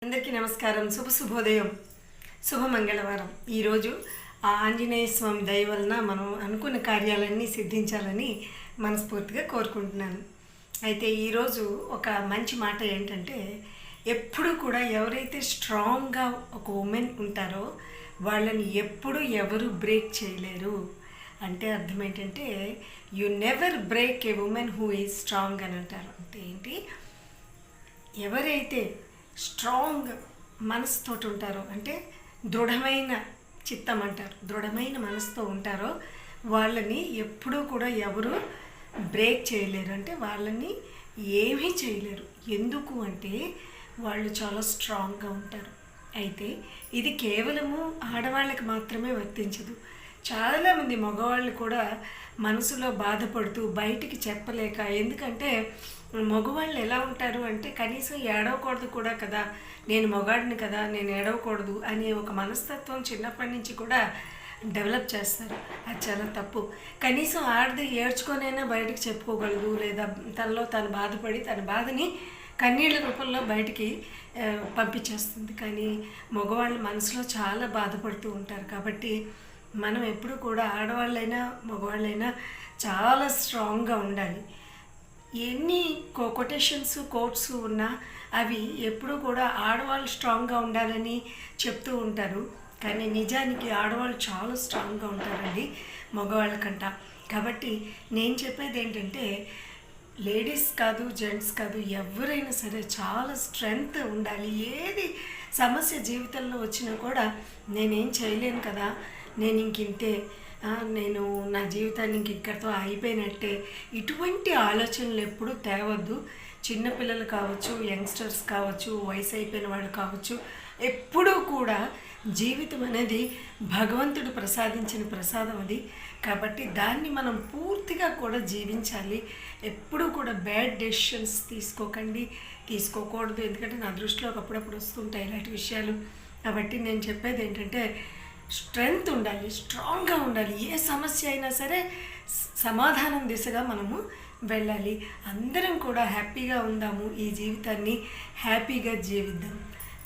అందరికీ నమస్కారం. శుభోదయం, శుభ మంగళవారం. ఈరోజు ఆ ఆంజనేయ స్వామి దయ వలన మనం అనుకున్న కార్యాలన్నీ సిద్ధించాలని మనస్ఫూర్తిగా కోరుకుంటున్నాను. అయితే ఈరోజు ఒక మంచి మాట ఏంటంటే, ఎప్పుడు కూడా ఎవరైతే స్ట్రాంగ్గా ఒక ఉమెన్ ఉంటారో వాళ్ళని ఎప్పుడు ఎవరు బ్రేక్ చేయలేరు. అంటే అర్థం ఏంటంటే, you never break A women who is strong అని అంటారు. అంటే ఏంటి, ఎవరైతే స్ట్రాంగ్ మనసుతో ఉంటారో, అంటే దృఢమైన చిత్తం అంటారు, దృఢమైన మనసుతో ఉంటారో వాళ్ళని ఎప్పుడూ కూడా ఎవరు బ్రేక్ చేయలేరు. అంటే వాళ్ళని ఏమీ చేయలేరు. ఎందుకు అంటే వాళ్ళు చాలా స్ట్రాంగ్గా ఉంటారు. అయితే ఇది కేవలము ఆడవాళ్ళకి మాత్రమే వర్తించదు. చాలామంది మగవాళ్ళు కూడా మనసులో బాధపడుతూ బయటికి చెప్పలేక, ఎందుకంటే మగవాళ్ళు ఎలా ఉంటారు అంటే, కనీసం ఏడవకూడదు కూడా కదా, నేను మగాడిని కదా, నేను ఏడవకూడదు అనే ఒక మనస్తత్వం చిన్నప్పటి నుంచి కూడా డెవలప్ చేస్తారు. అది చాలా తప్పు. కనీసం ఆడది ఏడ్చుకొనైనా బయటకు చెప్పుకోగలదు, లేదా తనలో తను బాధపడి తన బాధని కన్నీళ్ళ రూపంలో బయటికి పంపించేస్తుంది. కానీ మగవాళ్ళు మనసులో చాలా బాధపడుతూ ఉంటారు. కాబట్టి మనం ఎప్పుడు కూడా ఆడవాళ్ళైనా మగవాళ్ళైనా చాలా స్ట్రాంగ్గా ఉండాలి. ఎన్ని కొటేషన్స్ కోట్స్ ఉన్నా అవి ఎప్పుడూ కూడా ఆడవాళ్ళు స్ట్రాంగ్గా ఉండాలని చెప్తూ ఉంటారు. కానీ నిజానికి ఆడవాళ్ళు చాలా స్ట్రాంగ్గా ఉంటారండి మగవాళ్ళకంట. కాబట్టి నేను చెప్పేది ఏంటంటే, లేడీస్ కాదు జెంట్స్ కాదు, ఎవరైనా సరే చాలా స్ట్రెంగ్త్ ఉండాలి. ఏది సమస్య జీవితంలో వచ్చినా కూడా నేనేం చేయలేను కదా, నేను ఇంకింతే, నేను నా జీవితాన్ని ఇంక ఇక్కడితో అయిపోయినట్టే, ఇటువంటి ఆలోచనలు ఎప్పుడూ తేవద్దు. చిన్నపిల్లలు కావచ్చు, యంగ్స్టర్స్ కావచ్చు, వయసు అయిపోయిన వాళ్ళు కావచ్చు, ఎప్పుడూ కూడా జీవితం అనేది భగవంతుడు ప్రసాదించిన ప్రసాదం అది. కాబట్టి దాన్ని మనం పూర్తిగా కూడా జీవించాలి. ఎప్పుడూ కూడా బ్యాడ్ డెసిషన్స్ తీసుకోకూడదు. ఎందుకంటే నా దృష్టిలో అప్పుడప్పుడు వస్తుంటాయి ఇలాంటి విషయాలు. కాబట్టి నేను చెప్పేది ఏంటంటే, స్ట్రెంగ్త్ ఉండాలి, స్ట్రాంగ్గా ఉండాలి. ఏ సమస్య అయినా సరే సమాధానం దిశగా మనము వెళ్ళాలి. అందరం కూడా హ్యాపీగా ఉందాము, ఈ జీవితాన్ని హ్యాపీగా జీవిద్దాం.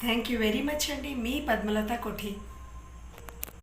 థ్యాంక్ యూ వెరీ మచ్ అండి. మీ పద్మలత కొఠి.